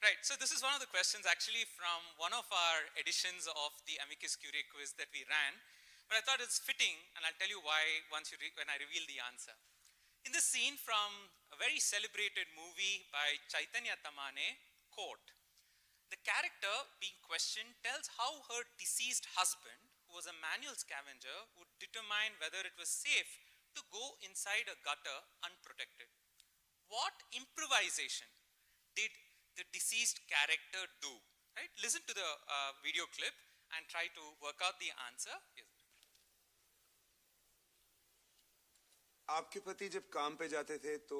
Right, so this is one of the questions actually from one of our editions of the Amicus Curiae quiz that we ran. But I thought it's fitting, and I'll tell you why when I reveal the answer. In this scene from a very celebrated movie by Chaitanya Tamane, Court, the character being questioned tells how her deceased husband, who was a manual scavenger, would determine whether it was safe to go inside a gutter unprotected. What improvisation did the deceased character do? Right? Listen to the video clip and try to work out the answer. Yes. आपके पति जब काम पे जाते थे तो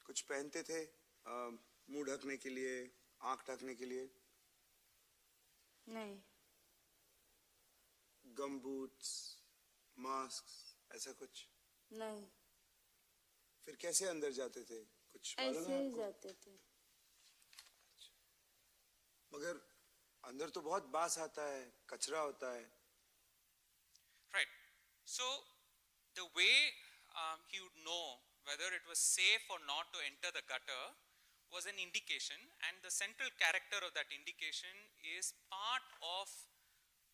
कुछ पहनते थे मुंह ढकने के लिए, आंख ढकने के लिए? नहीं। गम बूट्स, मास्क, ऐसा कुछ? नहीं। फिर कैसे अंदर जाते थे? कुछ मालूम ऐसे है ही आपको? जाते थे। मगर अंदर तो बहुत बास आता है, कचरा होता है। Right. So the way he would know whether it was safe or not to enter the gutter was an indication, and the central character of that indication is part of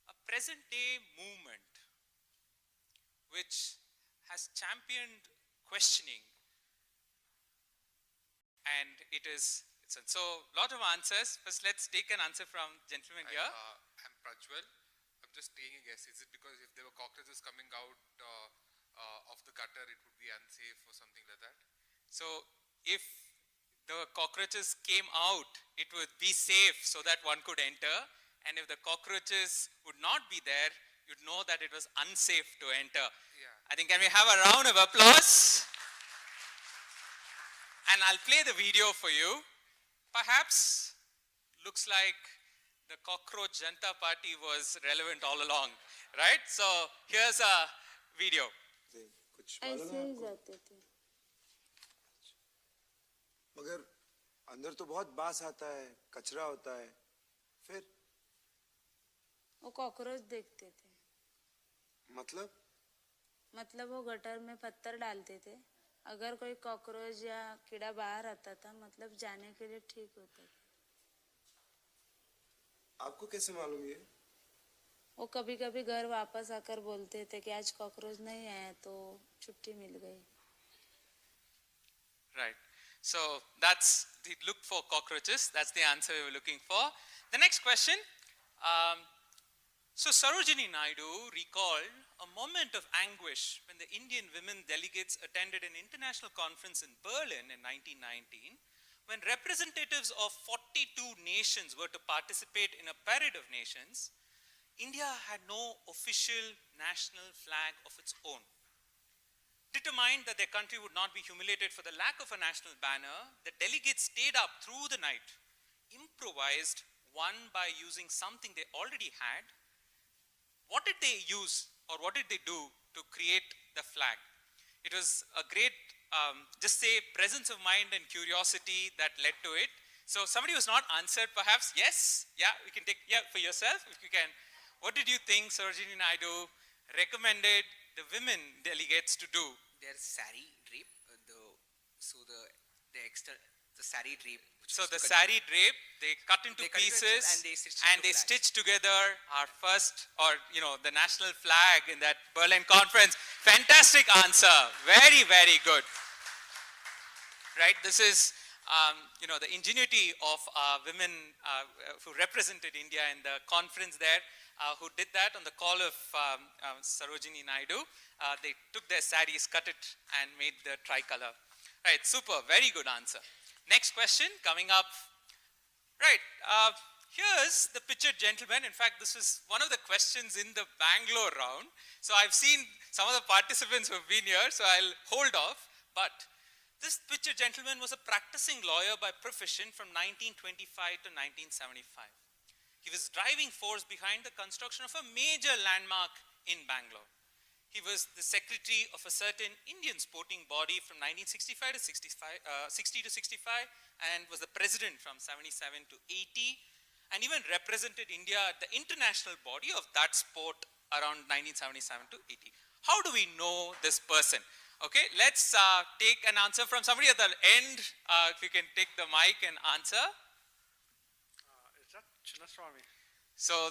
a present-day movement which has championed questioning, and so a lot of answers. First, let's take an answer from gentleman here. I'm Prajwal. I'm just taking a guess. Is it because if there were cockroaches coming out of the gutter, it would be unsafe or something like that? So if the cockroaches came out, it would be safe so that one could enter. And if the cockroaches would not be there, you'd know that it was unsafe to enter. Yeah. I think, can we have a round of applause? And I'll play the video for you. Perhaps looks like the cockroach Janata Party was relevant all along, right? So here's a video. कुछ मालूम ऐसे है ही आपको? जाते थे। मगर अंदर तो बहुत बास आता है, कचरा होता है। फिर वो कॉकरोच देखते थे। मतलब वो गटर में पत्थर डालते थे। अगर कोई कॉकरोच या कीड़ा बाहर आता था, मतलब जाने के लिए ठीक होता था। आपको कैसे मालूम ये? वो कभी-कभी घर वापस आकर बोलते थे कि आज कॉकरोच नहीं आया तो छुट्टी मिल गई। Right. So that's the look for cockroaches. That's the answer we were looking for. The next question. So Sarojini Naidu recalled a moment of anguish when the Indian women delegates attended an international conference in Berlin in 1919, when representatives of 42 nations were to participate in a parade of nations. India had no official national flag of its own. Determined that their country would not be humiliated for the lack of a national banner, the delegates stayed up through the night, improvised one by using something they already had. What did they use, or what did they do to create the flag? It was a great, just say, presence of mind and curiosity that led to it. So somebody who's not answered, perhaps, yes? Yeah, we can take, yeah, for yourself, if you can. What did you think Sarojini Naidu recommended the women delegates to do? Their sari drape, the sari drape. So the sari drape, they cut into pieces and they stitched together our first, or the national flag in that Berlin conference. Fantastic answer. Very, very good. Right, this is the ingenuity of women who represented India in the conference there, who did that on the call of Sarojini Naidu. They took their saris, cut it, and made the tricolor. Right, super, very good answer. Next question coming up. Right, here's the pictured gentleman. In fact, this is one of the questions in the Bangalore round. So I've seen some of the participants who have been here, so I'll hold off. But this pictured gentleman was a practicing lawyer by profession from 1925 to 1975. He was driving force behind the construction of a major landmark in Bangalore. He was the secretary of a certain Indian sporting body from 1965 to 60 to 65, and was the president from 77 to 80, and even represented India at the international body of that sport around 1977 to 80. How do we know this person? Okay, let's take an answer from somebody at the end. If you can take the mic and answer. Chinnaswamy. So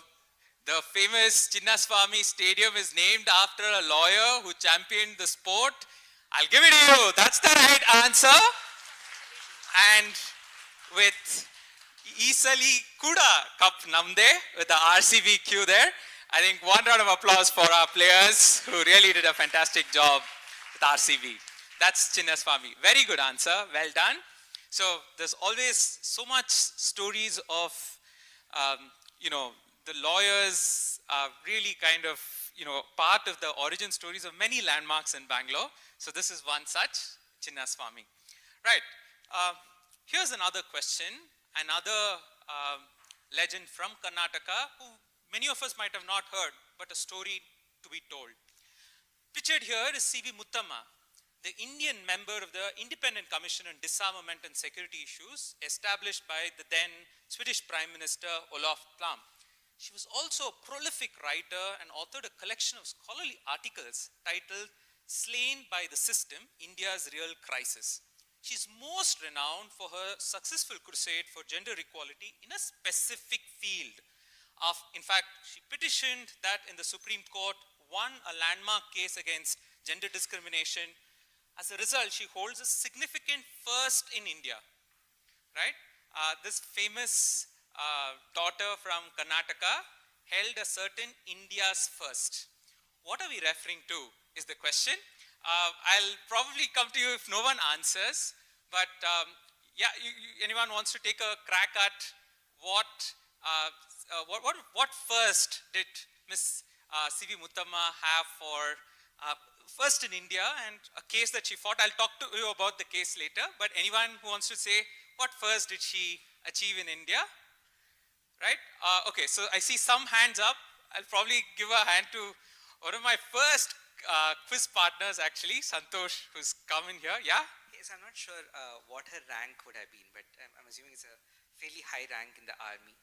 the famous Chinnaswamy Stadium is named after a lawyer who championed the sport. I'll give it to you. That's the right answer. And with Isali Kuda Cup Namde with the RCB queue there, I think one round of applause for our players who really did a fantastic job with RCB. That's Chinnaswamy. Very good answer. Well done. So there's always so much stories of, you know, the lawyers are really kind of, you know, part of the origin stories of many landmarks in Bangalore. So this is one such, Chinnaswamy. Right. Here's another question. Another legend from Karnataka who many of us might have not heard, but a story to be told. Pictured here is C.V. Muthamma, the Indian member of the Independent Commission on Disarmament and Security Issues established by the then Swedish Prime Minister Olof Palme. She was also a prolific writer and authored a collection of scholarly articles titled Slain by the System, India's Real Crisis. She's most renowned for her successful crusade for gender equality in a specific field. In fact, she petitioned that in the Supreme Court, won a landmark case against gender discrimination. As a result, she holds a significant first in India, right? This famous daughter from Karnataka held a certain India's first. What are we referring to is the question. I'll probably come to you if no one answers, but yeah, anyone wants to take a crack at what first did Miss C.V. Muthamma have for first in India and a case that she fought? I'll talk to you about the case later, but anyone who wants to say what first did she achieve in India? Right? Okay, so I see some hands up. I'll probably give a hand to one of my first quiz partners actually, Santosh, who's come in here. Yeah? Yes, I'm not sure what her rank would have been, but I'm assuming it's a fairly high rank in the army.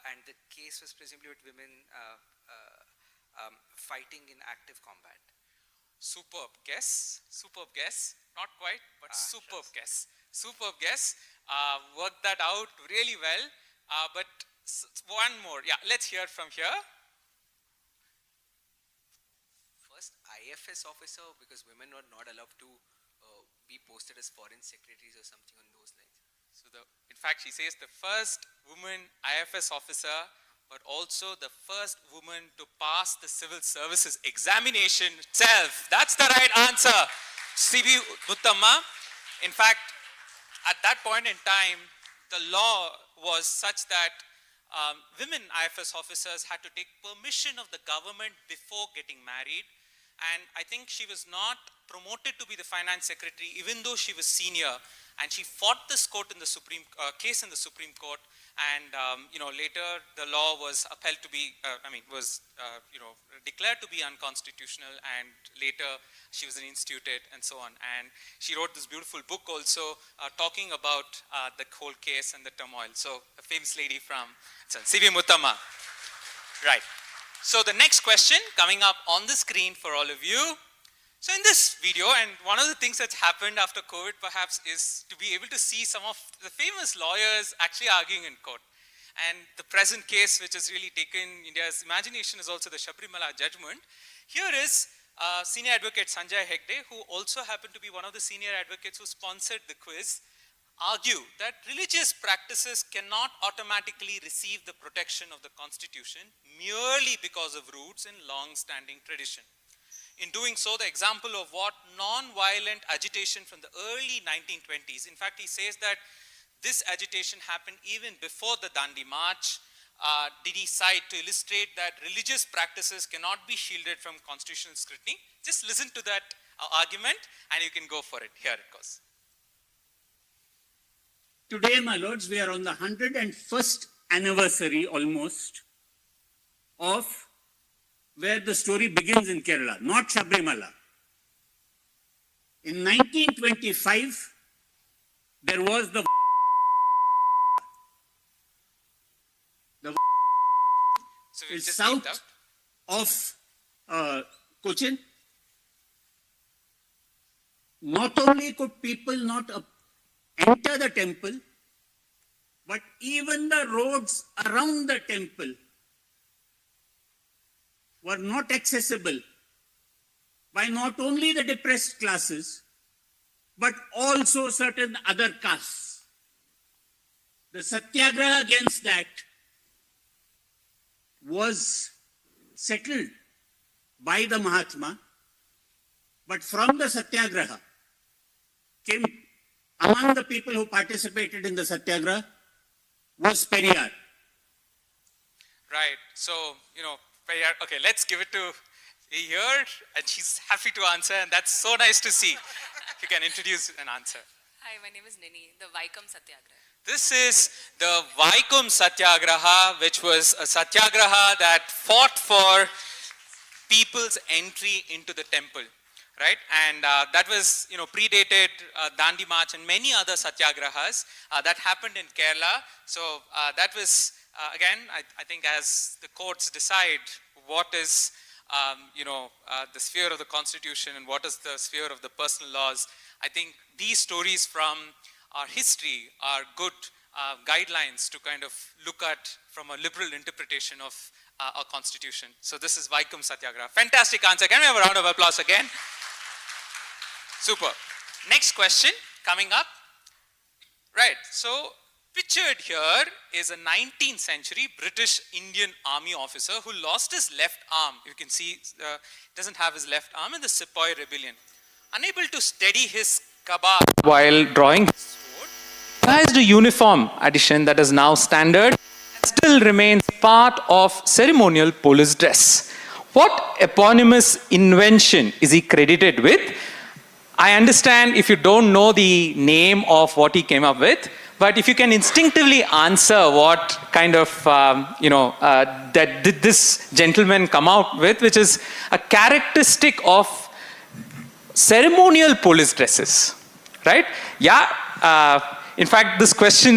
And the case was presumably with women fighting in active combat. Superb guess. Superb guess. Not quite, but superb guess. Superb guess. Worked that out really well. But one more. Yeah, let's hear from here. First IFS officer, because women were not allowed to be posted as foreign secretaries or something on those lines. So in fact, she says the first woman IFS officer, but also the first woman to pass the civil services examination itself. That's the right answer, C.V. Muthamma. In fact, at that point in time, the law was such that women IFS officers had to take permission of the government before getting married. And I think she was not promoted to be the finance secretary, even though she was senior. And she fought this court in the case in the Supreme Court. And you know, later the law was upheld to be, you know, declared to be unconstitutional. And later she was instituted and so on. And she wrote this beautiful book also talking about the whole case and the turmoil. So a famous lady from C.V. Muthamma. Right. So the next question coming up on the screen for all of you. So in this video, and one of the things that's happened after COVID perhaps is to be able to see some of the famous lawyers actually arguing in court. And the present case which has really taken India's imagination is also the SupremeCourt judgment. Here is senior advocate Sanjay Hegde, who also happened to be one of the senior advocates who sponsored the quiz, argue that religious practices cannot automatically receive the protection of the Constitution merely because of roots in long-standing tradition. In doing so, the example of what non-violent agitation from the early 1920s, in fact, he says that this agitation happened even before the Dandi March, did he cite to illustrate that religious practices cannot be shielded from constitutional scrutiny. Just listen to that argument and you can go for it. Here it goes. Today, my lords, we are on the 101st anniversary almost of where the story begins in Kerala, not SupremeCourt. In 1925, there was the so we'll just south of Cochin. Not only could people not enter the temple, but even the roads around the temple were not accessible by not only the depressed classes, but also certain other castes. The satyagraha against that was settled by the Mahatma, but from the satyagraha came, among the people who participated in the satyagraha was Periyar. Right. So, Periyar, okay, let's give it to here, and she's happy to answer, and that's so nice to see. If you can introduce and answer. Hi, my name is Nini, the Vaikam Satyagraha. This is the Vaikum Satyagraha, which was a satyagraha that fought for people's entry into the temple, right? And that was, predated Dandi March and many other satyagrahas that happened in Kerala. So that was, again, I think as the courts decide what is, the sphere of the constitution and what is the sphere of the personal laws, I think these stories from our history are good guidelines to kind of look at from a liberal interpretation of our constitution. So this is Vaikum Satyagraha. Fantastic answer. Can we have a round of applause again? Super. Next question coming up. Right, so pictured here is a 19th century British Indian army officer who lost his left arm. You can see doesn't have his left arm in the Sepoy rebellion. Unable to steady his kabar while drawing his sword, he devised a uniform addition that is now standard and still remains part of ceremonial police dress. What eponymous invention is he credited with? I understand if you don't know the name of what he came up with, but if you can instinctively answer what kind of, that did this gentleman come out with, which is a characteristic of ceremonial police dresses, right? Yeah, in fact, this question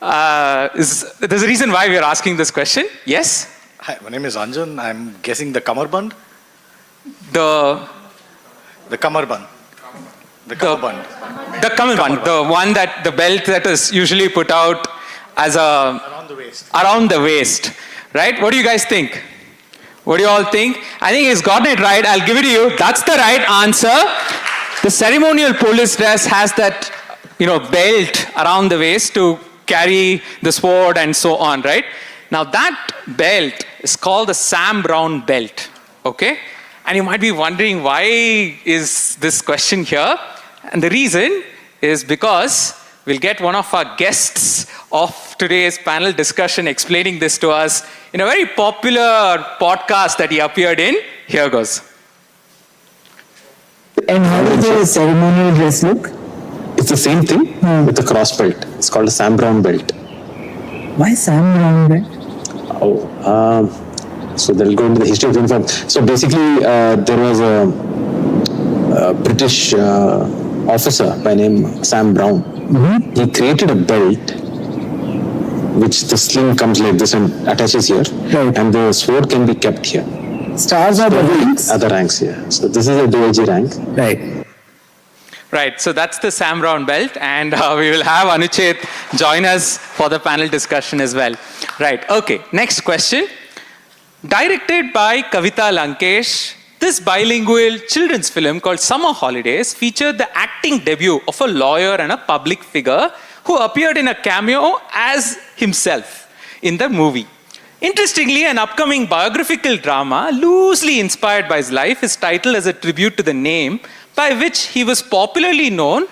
there's a reason why we are asking this question. Yes? Hi, my name is Anjan. I'm guessing the kamarband? The kamarband. The kamarband. The kamarband, the one that, the belt that is usually put out as a... Around the waist. Around the waist, right? What do you guys think? What do you all think? I think he's gotten it right. I'll give it to you. That's the right answer. The ceremonial police dress has that, belt around the waist to carry the sword and so on, right? Now that belt is called the Sam Browne belt, okay? And you might be wondering, why is this question here? And the reason is because we'll get one of our guests of today's panel discussion explaining this to us in a very popular podcast that he appeared in. Here goes. And how does the ceremonial dress look? It's the same thing with the cross belt. It's called a Sam Browne belt. Why Sam Browne belt? So they'll go into the history of the uniform. So basically, there was a British officer by name Sam Browne. Mm-hmm. He created a belt which the sling comes like this and attaches here, right. And the sword can be kept here. Stars are the ranks? Other ranks here. So this is a DIG rank. Right. Right, so that's the Sam Browne belt, and we will have Anuchet join us for the panel discussion as well. Right, okay, next question. Directed by Kavita Lankesh, this bilingual children's film called Summer Holidays featured the acting debut of a lawyer and a public figure who appeared in a cameo as himself in the movie. Interestingly, an upcoming biographical drama loosely inspired by his life is titled as a tribute to the name by which he was popularly known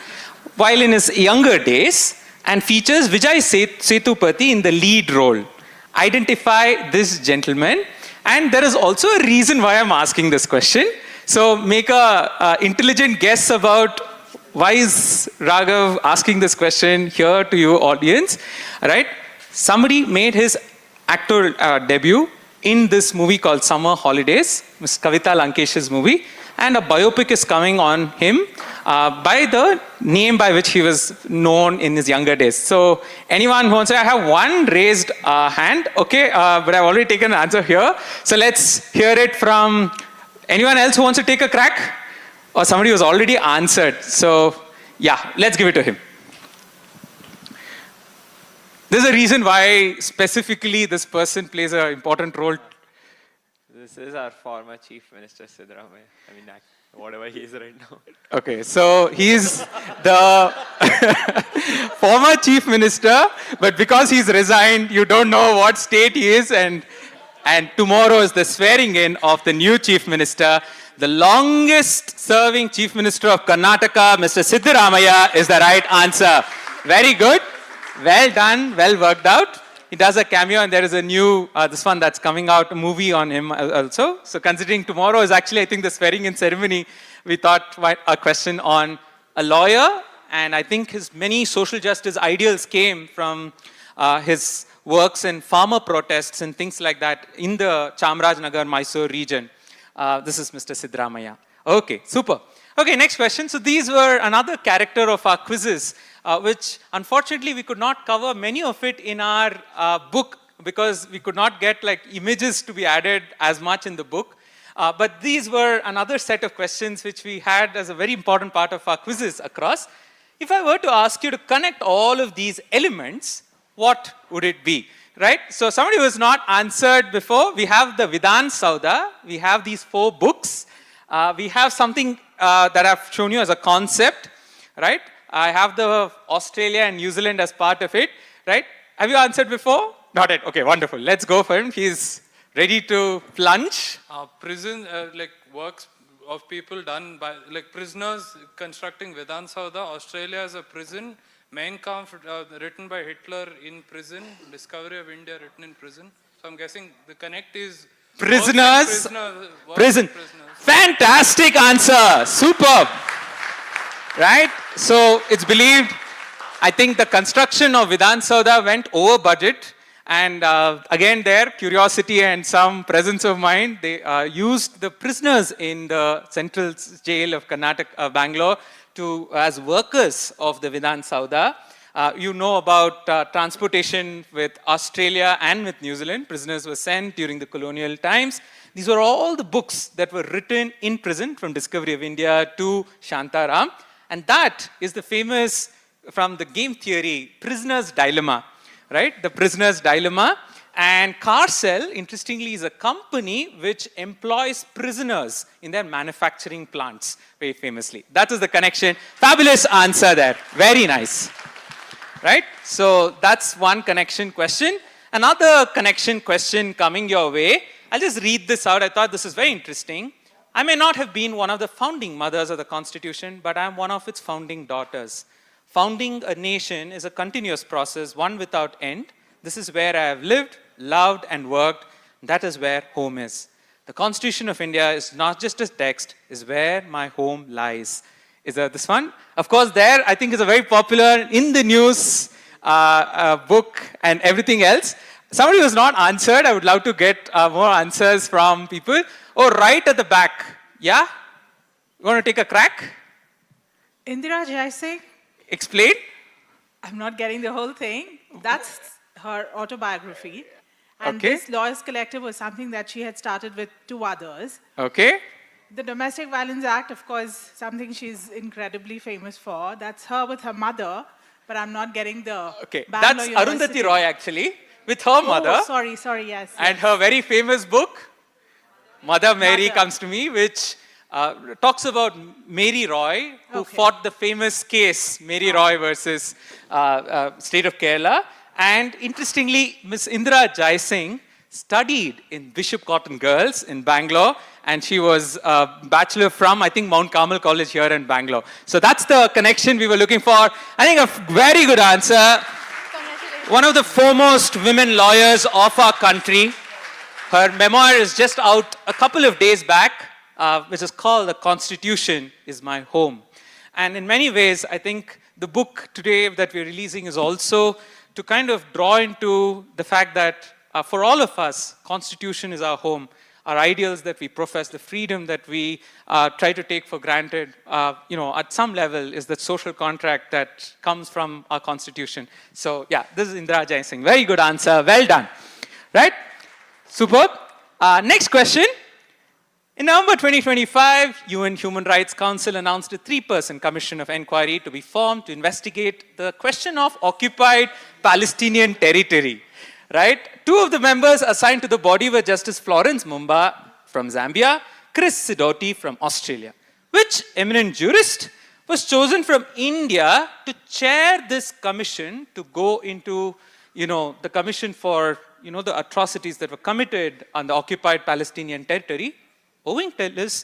while in his younger days, and features Vijay Sethupathi in the lead role. Identify this gentleman, and there is also a reason why I'm asking this question. So make a intelligent guess about why is Raghav asking this question here to you audience, right? Somebody made his actor debut in this movie called Summer Holidays, Ms. Kavita Lankesh's movie, and a biopic is coming on him by the name by which he was known in his younger days. So anyone who wants to, I have one raised hand, okay, but I've already taken an answer here. So let's hear it from anyone else who wants to take a crack? Or somebody who's already answered. So yeah, let's give it to him. There's a reason why specifically this person plays an important role. This is our former Chief Minister, Siddaramaiah. I mean, whatever he is right now. Okay, so he's the former Chief Minister, but because he's resigned, you don't know what state he is, and tomorrow is the swearing in of the new Chief Minister. The longest serving Chief Minister of Karnataka, Mr. Siddaramaiah, is the right answer. Very good. Well done. Well worked out. He does a cameo, and there is a new, this one that's coming out, a movie on him also. So considering tomorrow is actually, I think, the swearing in ceremony, we thought a question on a lawyer, and I think his many social justice ideals came from his works in farmer protests and things like that in the Chamarajanagar, Mysore region. This is Mr. Siddaramaiah. Okay, super. Okay, next question. So these were another character of our quizzes, which unfortunately we could not cover many of it in our book because we could not get like images to be added as much in the book. But these were another set of questions which we had as a very important part of our quizzes across. If I were to ask you to connect all of these elements, what would it be? Right? So somebody who has not answered before, we have the Vidhan Sauda, we have these 4 books, we have something that I've shown you as a concept, right? I have the Australia and New Zealand as part of it, right? Have you answered before? Not yet. Okay, wonderful. Let's go for him. He's ready to plunge. Prison, like works of people done by, like prisoners constructing Vidhan Sauda, Australia as a prison, Mein Kampf written by Hitler in prison, Discovery of India written in prison. So I'm guessing the connect is prisoners. Prison. Fantastic answer. Superb. Right? So it's believed, I think the construction of Vidhan Sauda went over budget. And again there, curiosity and some presence of mind, they used the prisoners in the central jail of Karnataka, Bangalore, as workers of the Vidhan Sauda. You know about transportation with Australia and with New Zealand. Prisoners were sent during the colonial times. These were all the books that were written in prison, from Discovery of India to Shantaram. And that is the famous, from the game theory, prisoner's dilemma, right? The prisoner's dilemma. And Carcel, interestingly, is a company which employs prisoners in their manufacturing plants, very famously. That is the connection. Fabulous answer there. Very nice. Right? So that's one connection question. Another connection question coming your way. I'll just read this out. I thought this is very interesting. I may not have been one of the founding mothers of the Constitution, but I'm one of its founding daughters. Founding a nation is a continuous process, one without end. This is where I have lived, loved, and worked. That is where home is. The Constitution of India is not just a text, is where my home lies. Is this one? Of course, there, I think is a very popular in the news book and everything else. Somebody who has not answered, I would love to get more answers from people. Oh, right at the back. Yeah? You want to take a crack? Indira Jaising. Explain. I'm not getting the whole thing. That's her autobiography. And Okay. this Lawyers Collective was something that she had started with 2 others. Okay. The Domestic Violence Act, of course, something she's incredibly famous for. That's her with her mother, but I'm not getting the Okay. Bangalore That's University. Arundhati Roy, actually, with her mother. Oh, sorry, yes. And her very famous book, Mother Mary Comes to Me, which talks about Mary Roy, who fought the famous case, Mary Roy versus State of Kerala. And interestingly, Miss Indira Jaising studied in Bishop Cotton Girls in Bangalore, and she was a bachelor from, I think, Mount Carmel College here in Bangalore. So that's the connection we were looking for. I think a very good answer. One of the foremost women lawyers of our country. Her memoir is just out a couple of days back, which is called The Constitution is My Home. And in many ways, I think the book today that we're releasing is also to kind of draw into the fact that for all of us, Constitution is our home. Our ideals that we profess, the freedom that we try to take for granted, at some level is the social contract that comes from our Constitution. So yeah, this is Indira Jaising. Very good answer. Well done. Right? Superb. Next question. In November 2025, UN Human Rights Council announced a 3-person commission of inquiry to be formed to investigate the question of occupied Palestinian territory. Right? 2 of the members assigned to the body were Justice Florence Mumba from Zambia, Chris Sidoti from Australia. Which eminent jurist was chosen from India to chair this commission to go into, the commission for, the atrocities that were committed on the occupied Palestinian territory, owing to his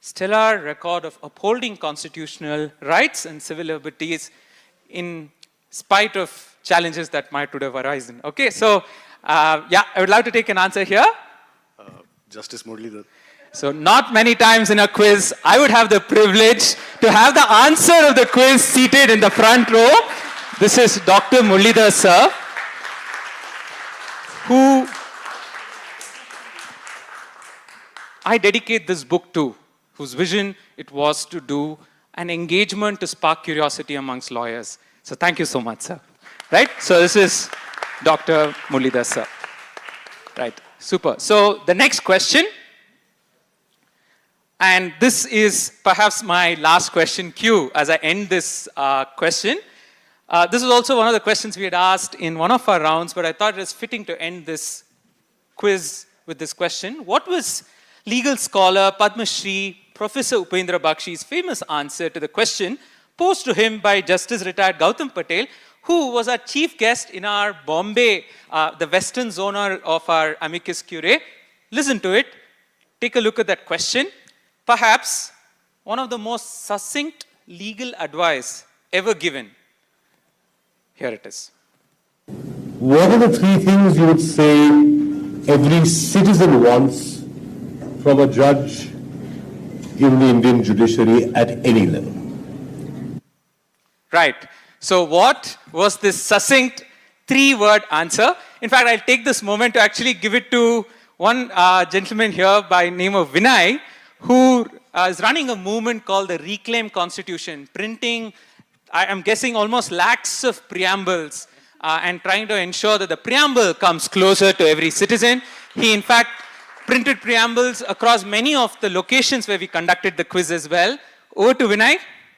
stellar record of upholding constitutional rights and civil liberties in spite of challenges that might would have arisen. Okay, so I would like to take an answer here. Justice Muralidhar. So not many times in a quiz, I would have the privilege to have the answer of the quiz seated in the front row. This is Dr. Muralidhar, sir, who I dedicate this book to, whose vision it was to do an engagement to spark curiosity amongst lawyers. So thank you so much, sir. Right? So this is Dr. Muralidhar, sir. Right, super. So the next question, and this is perhaps my last question queue as I end this question. This is also one of the questions we had asked in one of our rounds, but I thought it was fitting to end this quiz with this question. What was legal scholar Padma Shri Professor Upendra Bakshi's famous answer to the question posed to him by Justice Retired Gautam Patel, who was our chief guest in our Bombay, the western zone of our amicus curiae? Listen to it. Take a look at that question. Perhaps one of the most succinct legal advice ever given. Here it is. What are the 3 things you would say every citizen wants from a judge in the Indian judiciary at any level? Right. So what was this succinct 3-word answer? In fact, I'll take this moment to actually give it to one gentleman here by name of Vinay, who is running a movement called the Reclaim Constitution, printing, I am guessing, almost lakhs of preambles and trying to ensure that the preamble comes closer to every citizen. He, in fact, printed preambles across many of the locations where we conducted the quiz as well. Over to Vinay.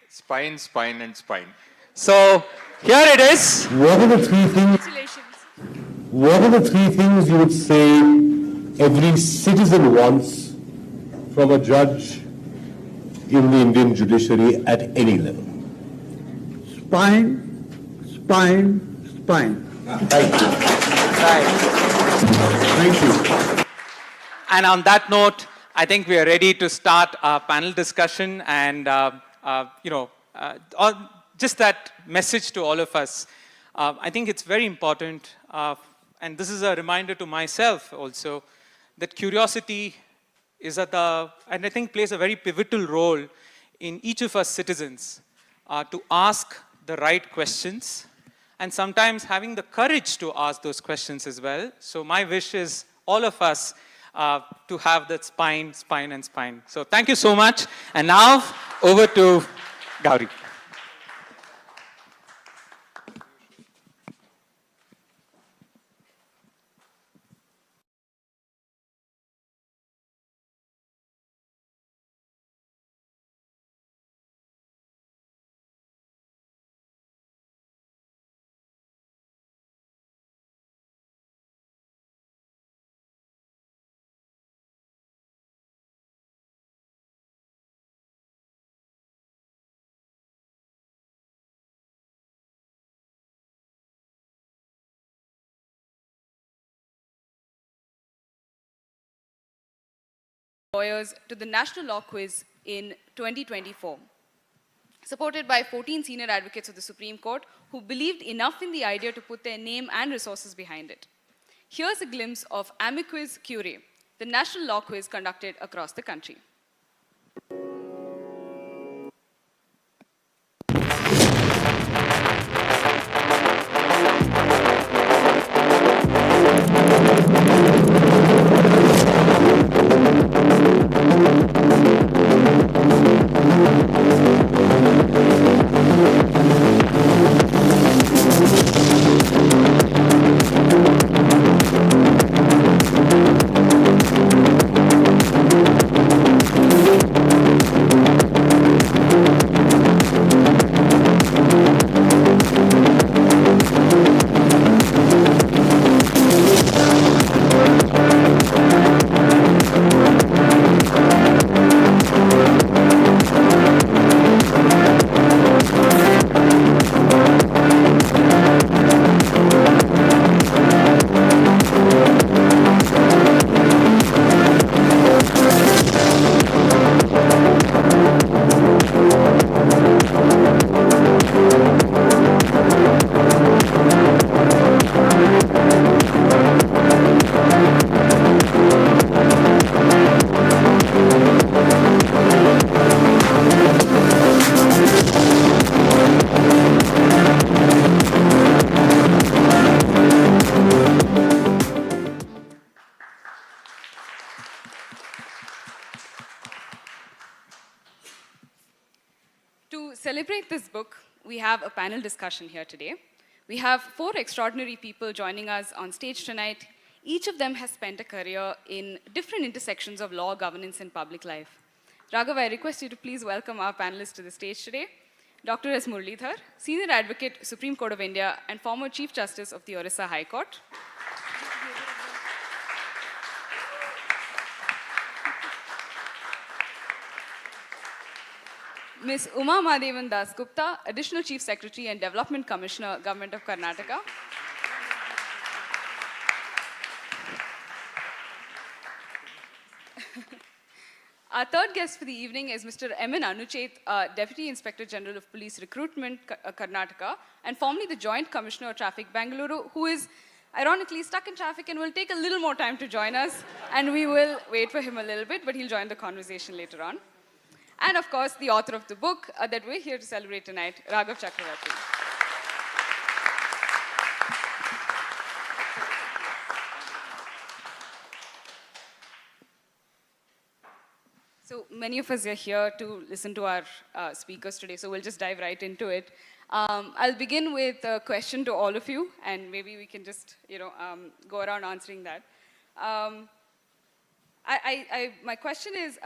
Spine, spine, and spine. So here it is. What are the 3 things? Congratulations. What are the 3 things you would say every citizen wants from a judge in the Indian judiciary at any level? Spine, spine, spine. Thank you. Right. Thank you. And on that note, I think we are ready to start our panel discussion and, just that message to all of us. I think it's very important, and this is a reminder to myself also, that curiosity is and I think plays a very pivotal role in each of us citizens to ask the right questions and sometimes having the courage to ask those questions as well. So my wish is all of us to have that spine, spine, and spine. So thank you so much. And now over to Gauri. Lawyers to the National Law Quiz in 2024. Supported by 14 senior advocates of the Supreme Court who believed enough in the idea to put their name and resources behind it. Here's a glimpse of Amicus Curiae, the National Law Quiz conducted across the country. celebrate this book, we have a panel discussion here today. We have 4 extraordinary people joining us on stage tonight. Each of them has spent a career in different intersections of law, governance, and public life. Raghav, I request you to please welcome our panelists to the stage today. Dr. S. Muralidhar, Senior Advocate, Supreme Court of India, and former Chief Justice of the Orissa High Court. Ms. Uma Mahadevan Das Gupta, Additional Chief Secretary and Development Commissioner, Government of Karnataka. Our third guest for the evening is Mr. M.N. Anuchet, Deputy Inspector General of Police Recruitment, Karnataka, and formerly the Joint Commissioner of Traffic, Bengaluru, who is ironically stuck in traffic and will take a little more time to join us, and we will wait for him a little bit, but he'll join the conversation later on. And of course, the author of the book that we're here to celebrate tonight, Raghav Chakravarti. So many of us are here to listen to our speakers today, so we'll just dive right into it. I'll begin with a question to all of you, and maybe we can just, go around answering that. My question is,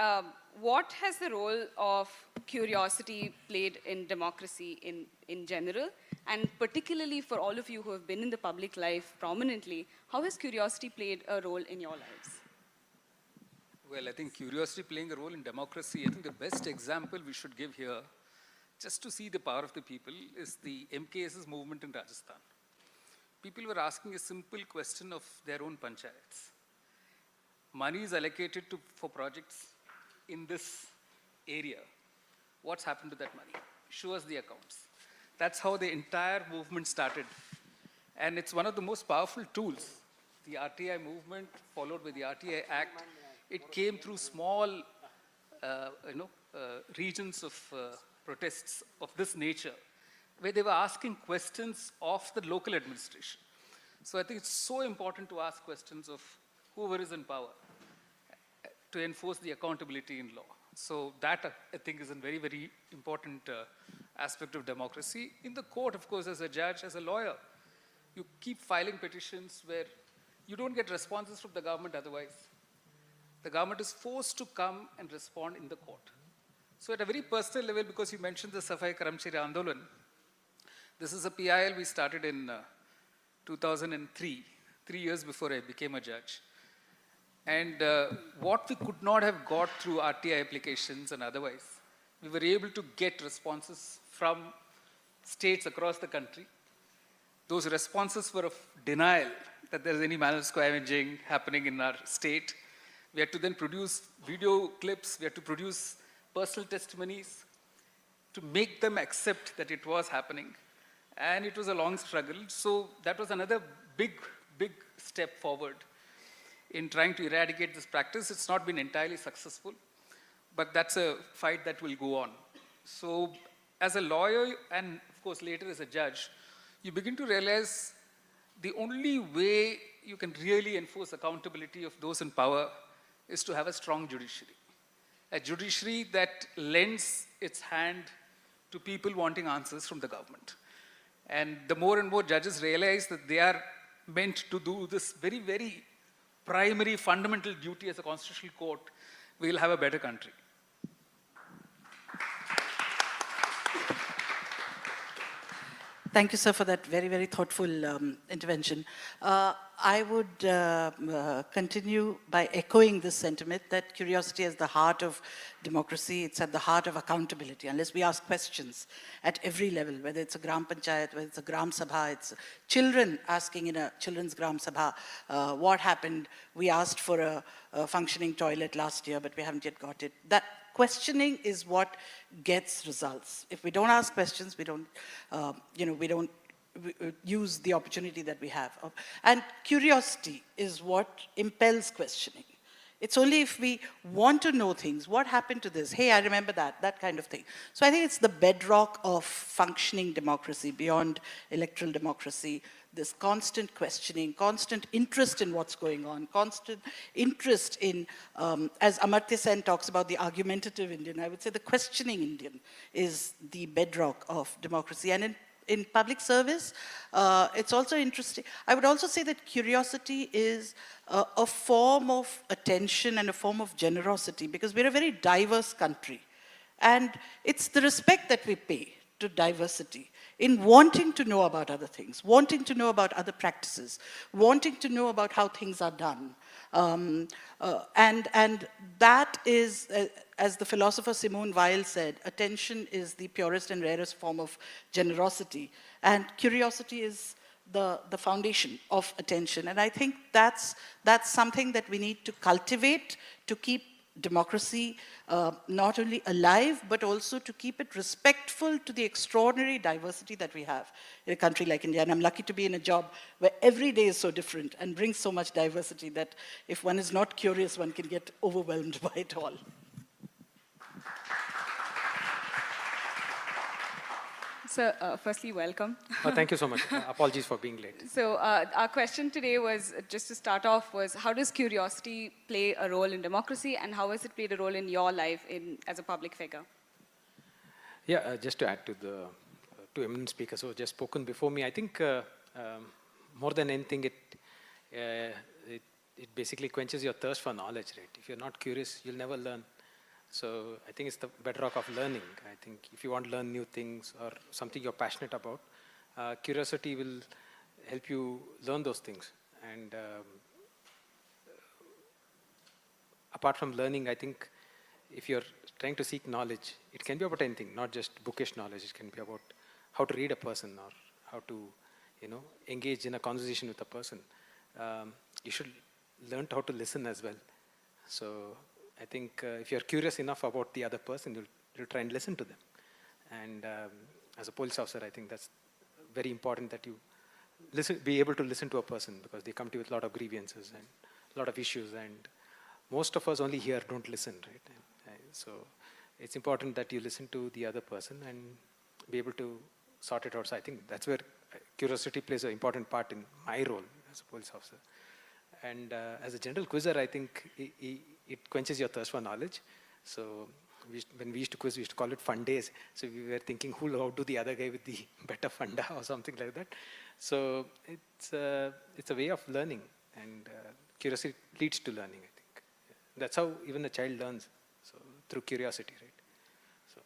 what has the role of curiosity played in democracy in general? And particularly for all of you who have been in the public life prominently, how has curiosity played a role in your lives? Well, I think curiosity playing a role in democracy, I think the best example we should give here, just to see the power of the people, is the MKS's movement in Rajasthan. People were asking a simple question of their own panchayats. Money is allocated for projects in this area. What's happened to that money? Show us the accounts. That's how the entire movement started. And it's one of the most powerful tools. The RTI movement, followed by the RTI Act, it came through small regions of protests of this nature, where they were asking questions of the local administration. So I think it's so important to ask questions of whoever is in power to enforce the accountability in law. So that, I think, is a very, very important aspect of democracy. In the court, of course, as a judge, as a lawyer, you keep filing petitions where you don't get responses from the government otherwise. The government is forced to come and respond in the court. So at a very personal level, because you mentioned the Safai Karamchari Andolan, this is a PIL we started in 2003, 3 years before I became a judge. And what we could not have got through RTI applications and otherwise, we were able to get responses from states across the country. Those responses were of denial that there is any manual scavenging happening in our state. We had to then produce video clips, we had to produce personal testimonies to make them accept that it was happening. And it was a long struggle. So that was another big, big step forward in trying to eradicate this practice. It's not been entirely successful, but that's a fight that will go on. So as a lawyer, and of course later as a judge, you begin to realize the only way you can really enforce accountability of those in power is to have a strong judiciary. A judiciary that lends its hand to people wanting answers from the government. And the more and more judges realize that they are meant to do this very, very primary fundamental duty as a constitutional court, we will have a better country. Thank you, sir, for that very, very thoughtful intervention. I would continue by echoing this sentiment that curiosity is the heart of democracy. It's at the heart of accountability. Unless we ask questions at every level, whether it's a Gram Panchayat, whether it's a Gram Sabha, it's children asking in a children's Gram Sabha, what happened? We asked for a functioning toilet last year, but we haven't yet got it. That questioning is what gets results. If we don't ask questions, we don't, we don't use the opportunity that we have. And curiosity is what impels questioning. It's only if we want to know things, what happened to this? Hey, I remember that, that kind of thing. So I think it's the bedrock of functioning democracy, beyond electoral democracy, this constant questioning, constant interest in what's going on, constant interest in, as Amartya Sen talks about the argumentative Indian, I would say the questioning Indian is the bedrock of democracy. And in public service, it's also interesting. I would also say that curiosity is a form of attention and a form of generosity, because we're a very diverse country. And it's the respect that we pay to diversity in wanting to know about other things, wanting to know about other practices, wanting to know about how things are done. And that is, as the philosopher Simone Weil said, attention is the purest and rarest form of generosity. And curiosity is the foundation of attention. And I think that's something that we need to cultivate to keep democracy not only alive, but also to keep it respectful to the extraordinary diversity that we have in a country like India. And I'm lucky to be in a job where every day is so different and brings so much diversity that if one is not curious, one can get overwhelmed by it all. Sir, firstly, welcome. Thank you so much. Apologies for being late. So our question today was, just to start off, was how does curiosity play a role in democracy, and how has it played a role in your life as a public figure? Yeah, just to add to the two eminent speakers who have just spoken before me, I think more than anything, it basically quenches your thirst for knowledge, right? If you're not curious, you'll never learn. So I think it's the bedrock of learning. I think if you want to learn new things or something you're passionate about, curiosity will help you learn those things. And apart from learning, I think if you're trying to seek knowledge, it can be about anything, not just bookish knowledge. It can be about how to read a person or how to, engage in a conversation with a person. You should learn how to listen as well. So I think if you're curious enough about the other person, you'll try and listen to them. And as a police officer, I think that's very important that you be able to listen to a person, because they come to you with a lot of grievances and a lot of issues, and most of us only here don't listen, right? So it's important that you listen to the other person and be able to sort it out. So I think that's where curiosity plays an important part in my role as a police officer. And as a general quizzer, I think it quenches your thirst for knowledge. So when we used to quiz, we used to call it fun days. So we were thinking, who will outdo the other guy with the better funda or something like that. So it's a way of learning, and curiosity leads to learning, I think. That's how even a child learns, so through curiosity, right? So.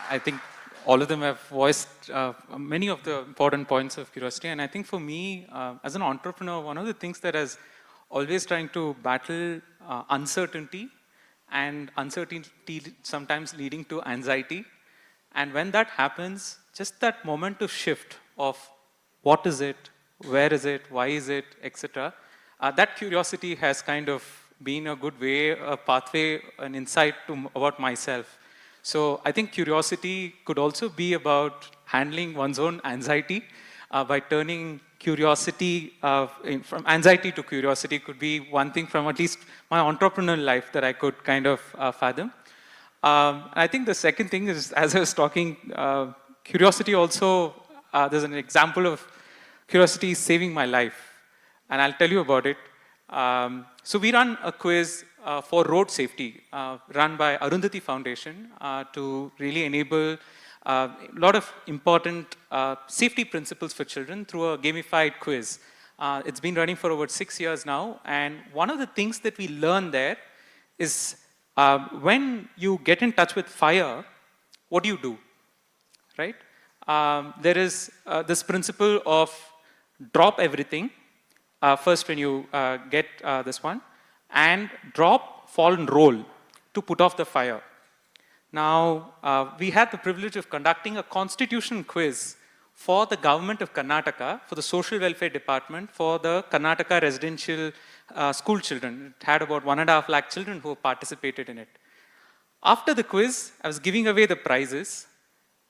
I think all of them have voiced many of the important points of curiosity. And I think for me, as an entrepreneur, one of the things that has always trying to battle uncertainty, and uncertainty sometimes leading to anxiety. And when that happens, just that moment to shift of what is it, where is it, why is it, etc. That curiosity has kind of been a good way, a pathway, an insight about myself. So I think curiosity could also be about handling one's own anxiety by turning curiosity, from anxiety to curiosity could be one thing from at least my entrepreneurial life that I could kind of fathom. I think the second thing is, as I was talking, curiosity also, there's an example of curiosity saving my life. And I'll tell you about it. So we run a quiz for road safety, run by Arundhati Foundation to really enable a lot of important safety principles for children through a gamified quiz. It's been running for over 6 years now, and one of the things that we learn there is when you get in touch with fire, what do? Right? There is this principle of drop everything first when you get this one, and drop, fall, and roll to put off the fire. Now, we had the privilege of conducting a constitutional quiz for the government of Karnataka, for the social welfare department, for the Karnataka residential school children. It had about 1.5 lakh children who participated in it. After the quiz, I was giving away the prizes,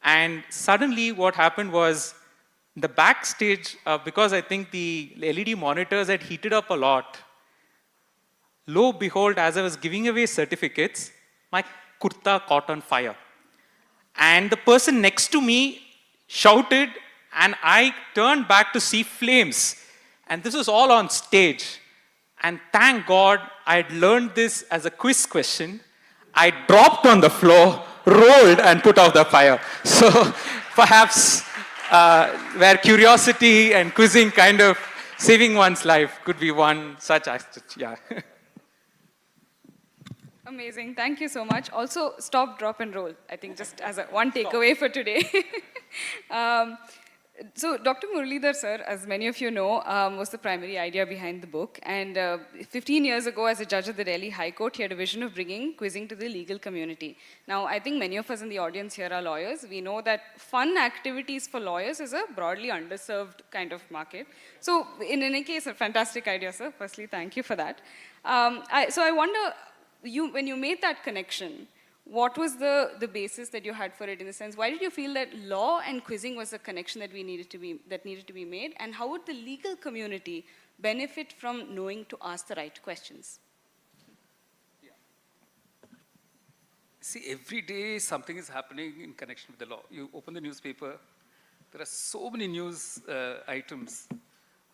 and suddenly what happened was the backstage, because I think the LED monitors had heated up a lot, lo behold, as I was giving away certificates, my kurta caught on fire. and the person next to me shouted, and I turned back to see flames. And this was all on stage. And thank God I'd learned this as a quiz question. I dropped on the floor, rolled, and put out the fire. So perhaps where curiosity and quizzing kind of saving one's life could be one such aspect. Yeah. Amazing. Thank you so much. Also, stop, drop, and roll. I think just as one takeaway for today. So, Dr. Muralidhar, sir, as many of you know, was the primary idea behind the book. And 15 years ago, as a judge of the Delhi High Court, he had a vision of bringing quizzing to the legal community. Now, I think many of us in the audience here are lawyers. We know that fun activities for lawyers is a broadly underserved kind of market. So, in any case, a fantastic idea, sir. Firstly, thank you for that. So, I wonder, when you made that connection, what was the basis that you had for it, in the sense, why did you feel that law and quizzing was a connection that needed to be made, and how would the legal community benefit from knowing to ask the right questions? Yeah. See, every day something is happening in connection with the law. You open the newspaper, there are so many news items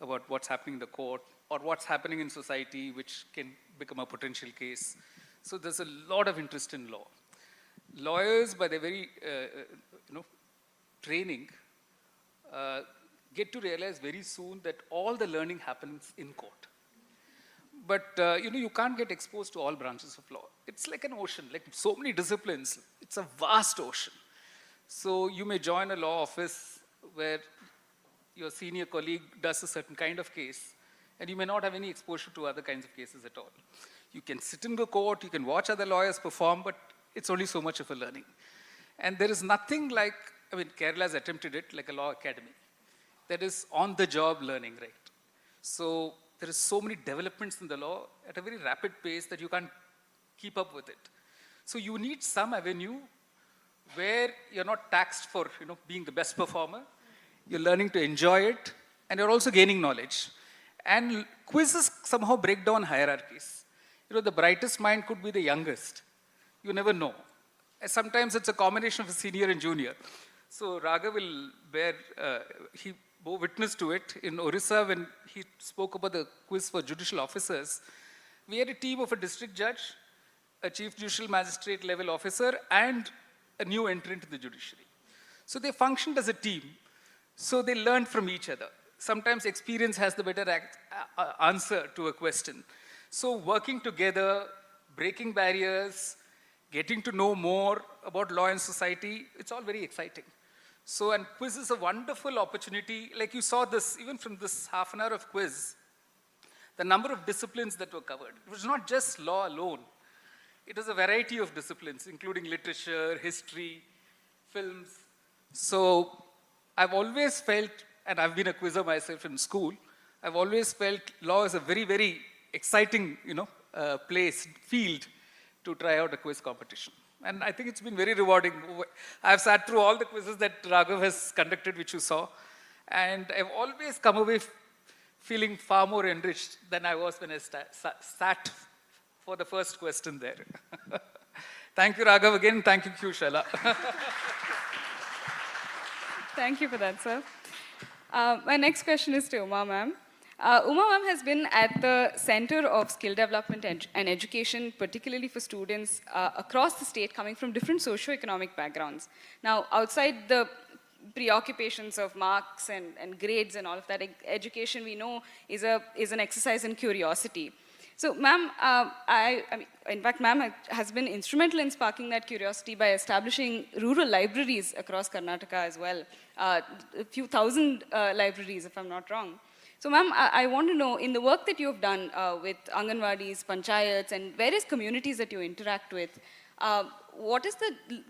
about what's happening in the court or what's happening in society, which can become a potential case. So there's a lot of interest in law. Lawyers, by their very training, get to realize very soon that all the learning happens in court. But you can't get exposed to all branches of law. It's like an ocean, like so many disciplines. It's a vast ocean. So you may join a law office where your senior colleague does a certain kind of case, and you may not have any exposure to other kinds of cases at all. You can sit in the court, you can watch other lawyers perform, but it's only so much of a learning. And there is nothing like, Kerala has attempted it, like a law academy. That is on-the-job learning, right? So there is so many developments in the law at a very rapid pace that you can't keep up with it. So you need some avenue where you're not taxed for being the best performer. You're learning to enjoy it, and you're also gaining knowledge. And quizzes somehow break down hierarchies. The brightest mind could be the youngest. You never know. Sometimes it's a combination of a senior and junior. So Raghav will he bore witness to it in Orissa when he spoke about the quiz for judicial officers. We had a team of a district judge, a chief judicial magistrate level officer, and a new entrant to the judiciary. So they functioned as a team. So they learned from each other. Sometimes experience has the better answer to a question. So working together, breaking barriers, getting to know more about law and society, it's all very exciting. So, and quiz is a wonderful opportunity. Like you saw this, even from this half an hour of quiz, the number of disciplines that were covered. It was not just law alone. It was a variety of disciplines, including literature, history, films. So I've always felt, and I've been a quizzer myself in school, I've always felt law is a very, very exciting, field to try out a quiz competition. And I think it's been very rewarding. I've sat through all the quizzes that Raghav has conducted, which you saw, and I've always come away feeling far more enriched than I was when I sat for the first question there. Thank you, Raghav, again. Thank you, Shala. Thank you for that, sir. My next question is to Uma ma'am. Uma ma'am has been at the center of skill development and education, particularly for students across the state coming from different socio-economic backgrounds. Now, outside the preoccupations of marks and grades and all of that, education we know is an exercise in curiosity. So, ma'am, in fact, ma'am has been instrumental in sparking that curiosity by establishing rural libraries across Karnataka as well, a few thousand libraries, if I'm not wrong. So, ma'am, I want to know, in the work that you have done with Anganwadis, Panchayats, and various communities that you interact with, what is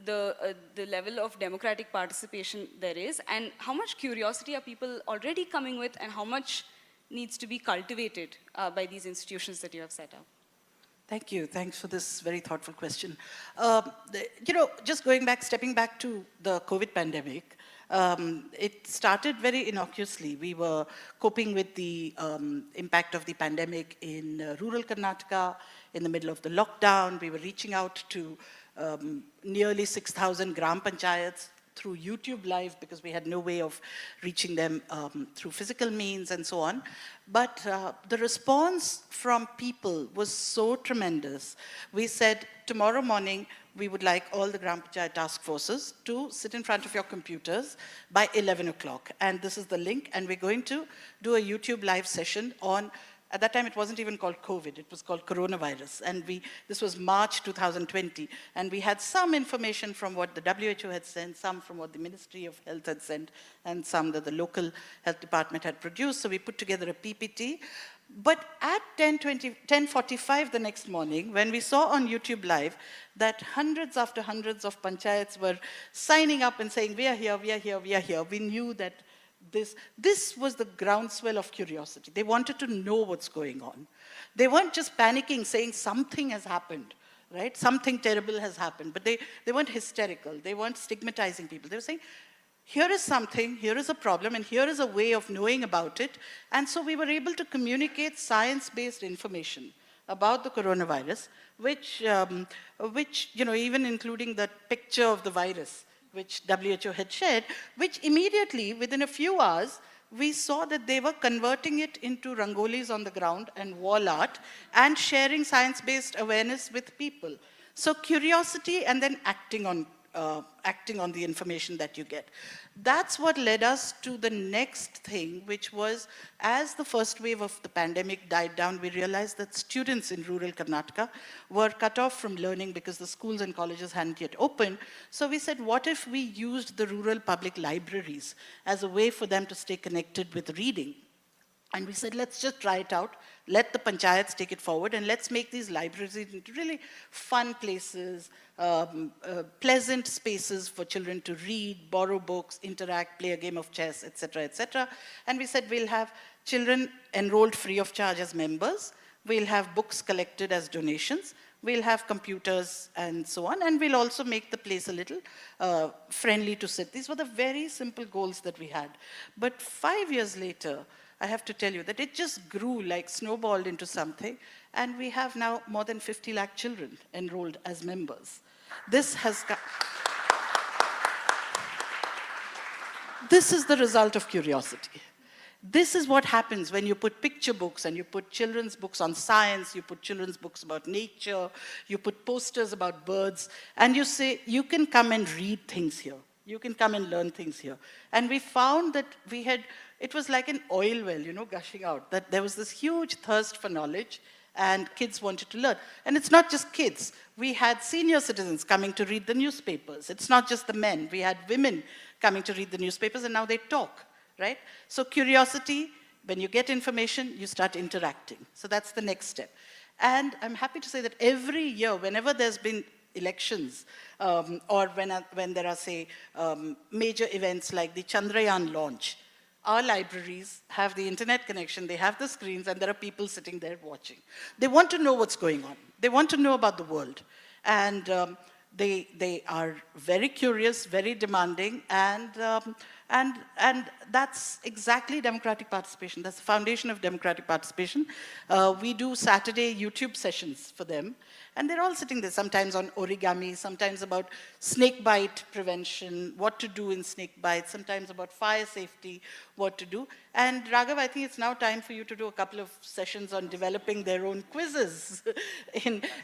the level of democratic participation there is, and how much curiosity are people already coming with, and how much needs to be cultivated by these institutions that you have set up? Thank you. Thanks for this very thoughtful question. Just stepping back to the COVID pandemic, it started very innocuously. We were coping with the impact of the pandemic in rural Karnataka in the middle of the lockdown. We were reaching out to nearly 6,000 gram panchayats through YouTube Live because we had no way of reaching them through physical means and so on. But the response from people was so tremendous. We said, tomorrow morning, we would like all the Gram Panchayat task forces to sit in front of your computers by 11 o'clock. And this is the link, and we're going to do a YouTube Live session on, at that time it wasn't even called COVID, it was called coronavirus. And this was March 2020. And we had some information from what the WHO had sent, some from what the Ministry of Health had sent, and some that the local health department had produced. So we put together a PPT. But at 10:45 the next morning, when we saw on YouTube Live that hundreds after hundreds of panchayats were signing up and saying, we are here, we are here, we are here, we knew that this was the groundswell of curiosity. They wanted to know what's going on. They weren't just panicking, saying something has happened, right? Something terrible has happened. But they weren't hysterical. They weren't stigmatizing people. They were saying, here is something, here is a problem, and here is a way of knowing about it. And so we were able to communicate science-based information about the coronavirus, which even including the picture of the virus, which WHO had shared, which immediately, within a few hours, we saw that they were converting it into rangolis on the ground and wall art and sharing science-based awareness with people. So curiosity and then acting on the information that you get. That's what led us to the next thing, which was, as the first wave of the pandemic died down, we realized that students in rural Karnataka were cut off from learning because the schools and colleges hadn't yet opened. So we said, what if we used the rural public libraries as a way for them to stay connected with reading? And we said, let's just try it out. Let the panchayats take it forward, and let's make these libraries into really fun places, pleasant spaces for children to read, borrow books, interact, play a game of chess, etc., etc. And we said, we'll have children enrolled free of charge as members. We'll have books collected as donations. We'll have computers and so on. And we'll also make the place a little friendly to sit. These were the very simple goals that we had. But 5 years later, I have to tell you that it just grew like snowballed into something, and we have now more than 50 lakh children enrolled as members. This is the result of curiosity. This is what happens when you put picture books and you put children's books on science, you put children's books about nature, you put posters about birds, and you say, you can come and read things here. You can come and learn things here. And we found that it was like an oil well, gushing out, that there was this huge thirst for knowledge and kids wanted to learn. And it's not just kids. We had senior citizens coming to read the newspapers. It's not just the men. We had women coming to read the newspapers, and now they talk, right? So curiosity, when you get information, you start interacting. So that's the next step. And I'm happy to say that every year, whenever there's been elections, or when there are, say, major events like the Chandrayaan launch, our libraries have the internet connection, they have the screens, and there are people sitting there watching. They want to know what's going on. They want to know about the world. And they are very curious, very demanding, and that's exactly democratic participation. That's the foundation of democratic participation. We do Saturday YouTube sessions for them, and they're all sitting there, sometimes on origami, sometimes about snake bite prevention, what to do in snake bites, sometimes about fire safety, what to do. And Raghav, I think it's now time for you to do a couple of sessions on developing their own quizzes.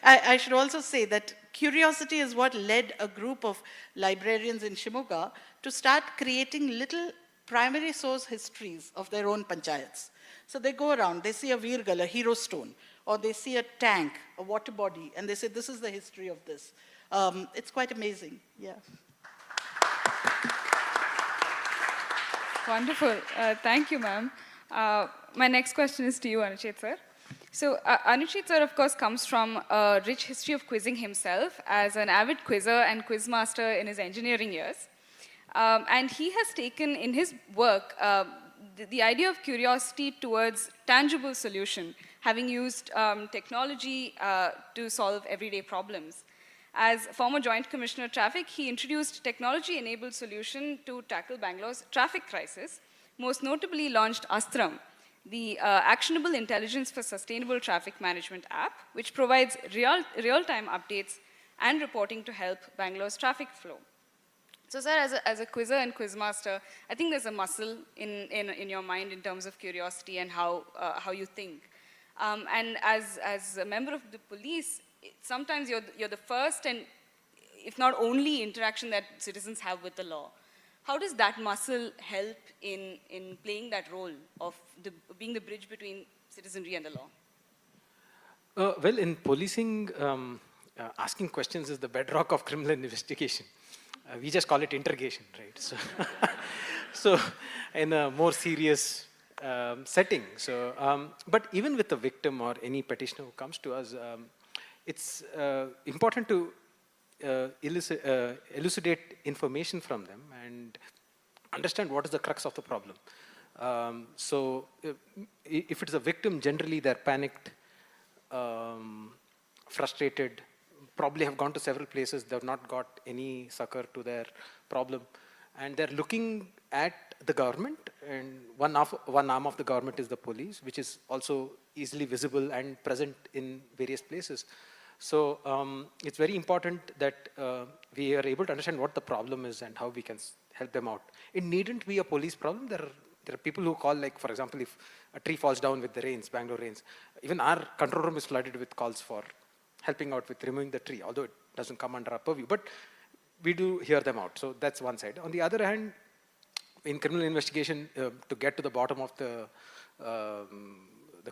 I should also say that curiosity is what led a group of librarians in Shimoga to start creating little primary source histories of their own panchayats. So they go around, they see a Virgal, a hero stone, or they see a tank, a water body, and they say, this is the history of this. It's quite amazing, yeah. Wonderful. Thank you, ma'am. My next question is to you, Anuchet sir. So Anuchet sir, of course, comes from a rich history of quizzing himself as an avid quizzer and quizmaster in his engineering years. And he has taken in his work the idea of curiosity towards tangible solution, having used technology to solve everyday problems. As former Joint Commissioner Traffic, he introduced technology-enabled solution to tackle Bangalore's traffic crisis, most notably launched Astram, the Actionable Intelligence for Sustainable Traffic Management app, which provides real-time updates and reporting to help Bangalore's traffic flow. So sir, as a quizzer and quizmaster, I think there's a muscle in your mind in terms of curiosity and how you think. And as a member of the police, sometimes you're the first and if not only interaction that citizens have with the law. How does that muscle help in playing that role of being the bridge between citizenry and the law? Well, in policing, asking questions is the bedrock of criminal investigation. We just call it interrogation, right? So, so in a more serious setting. So, but even with the victim or any petitioner who comes to us, it's important to elucidate information from them and understand what is the crux of the problem. So if it's a victim, generally they're panicked, frustrated, probably have gone to several places, they've not got any succor to their problem, and they're looking at the government, and one arm of the government is the police, which is also easily visible and present in various places. So it's very important that we are able to understand what the problem is and how we can help them out. It needn't be a police problem. There are people who call, like, for example, if a tree falls down with the rains, Bangalore rains, even our control room is flooded with calls for helping out with removing the tree, although it doesn't come under our purview. But we do hear them out. So that's one side. On the other hand, in criminal investigation, to get to the bottom of the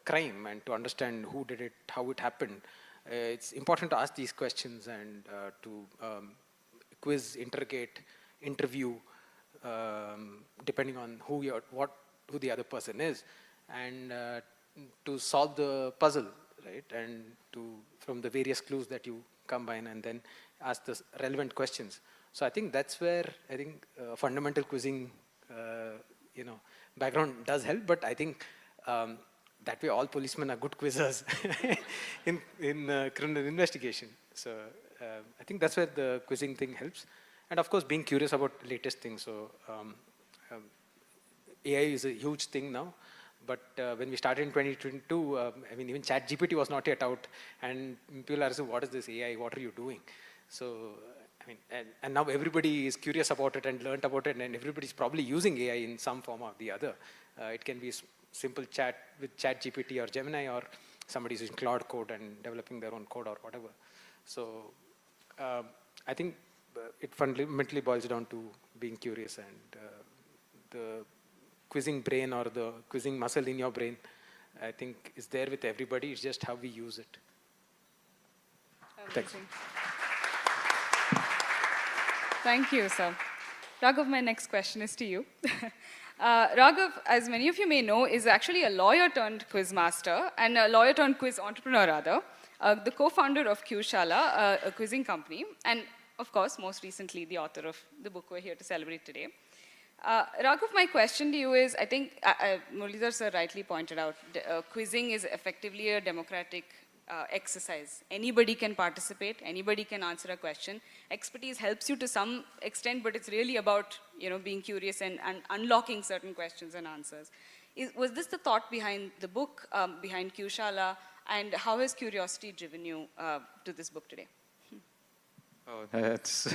crime and to understand who did it, how it happened, it's important to ask these questions and to quiz, interrogate, interview, depending on who the other person is, and to solve the puzzle, right? And from the various clues that you combine, and then ask the relevant questions. So I think that's where I think fundamental quizzing, background does help. But I think that way all policemen are good quizzers in criminal investigation. So I think that's where the quizzing thing helps. And of course, being curious about latest things. So AI is a huge thing now. But when we started in 2022, I mean, even ChatGPT was not yet out. And people are saying, what is this AI? What are you doing? So, I mean, and now everybody is curious about it and learned about it. And everybody's probably using AI in some form or the other. It can be simple chat with ChatGPT or Gemini, or somebody's using Cloud Code and developing their own code or whatever. So I think it fundamentally boils down to being curious, and the quizzing brain or the quizzing muscle in your brain, I think, is there with everybody. It's just how we use it. Thanks. Thank you, sir. Raghav, my next question is to you. Raghav, as many of you may know, is actually a lawyer turned quiz master and a lawyer turned quiz entrepreneur, rather. The co-founder of Q-Shala, a quizzing company, and of course, most recently, the author of the book we're here to celebrate today. Raghav, my question to you is, I think Muralidhar sir rightly pointed out, quizzing is effectively a democratic exercise. Anybody can participate, anybody can answer a question. Expertise helps you to some extent, but it's really about being curious and unlocking certain questions and answers. Was this the thought behind the book, behind Q-Shala, and how has curiosity driven you to this book today? Oh, that's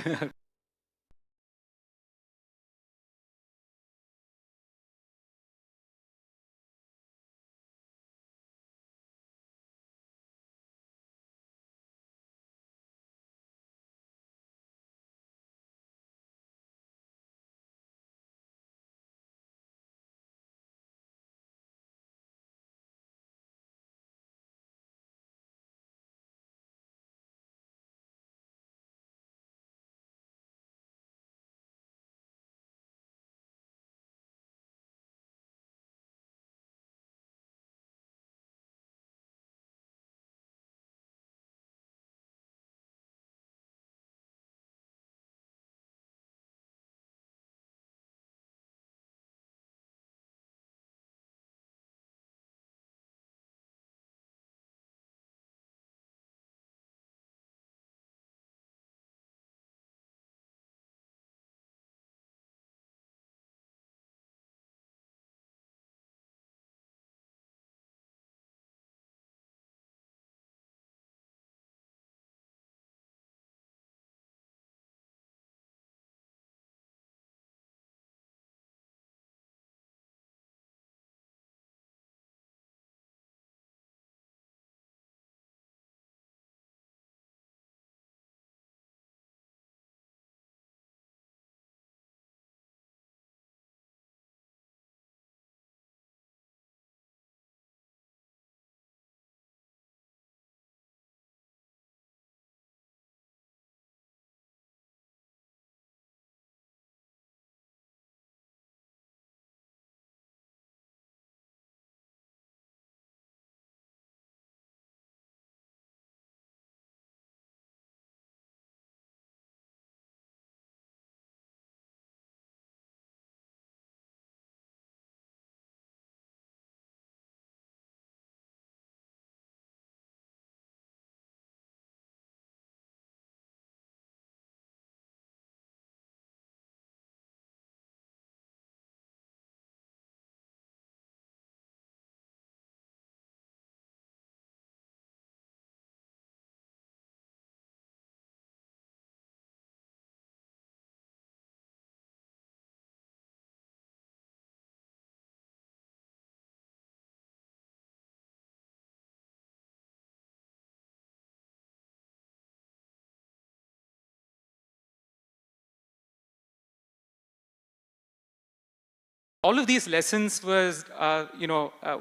all of these lessons was,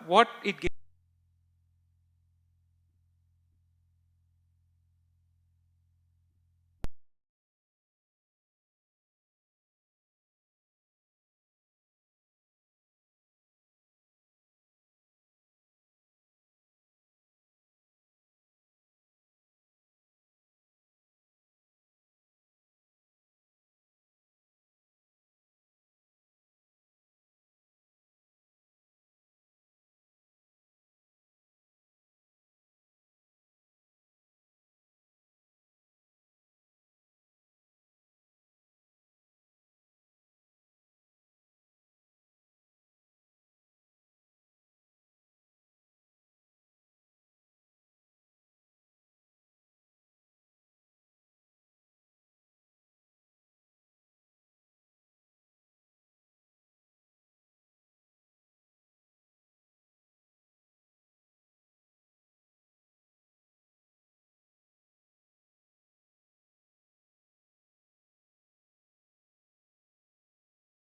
what it gave.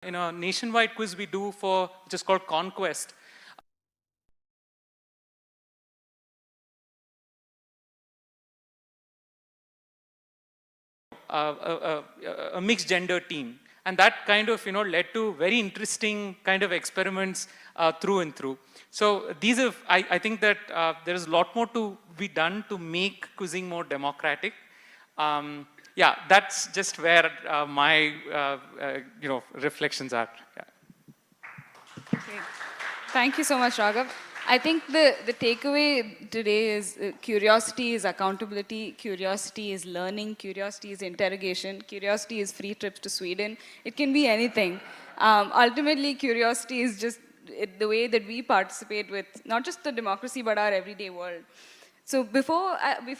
In a nationwide quiz we do for, which is called Conquest. A mixed gender team. And that kind of, led to very interesting kind of experiments through and through. So these have, I think that there is a lot more to be done to make quizzing more democratic. Yeah, that's just where my, reflections are. Yeah. Okay. Thank you so much, Raghav. I think the takeaway today is curiosity is accountability, curiosity is learning, curiosity is interrogation, curiosity is free trips to Sweden. It can be anything. Ultimately, curiosity is just the way that we participate with not just the democracy, but our everyday world. So before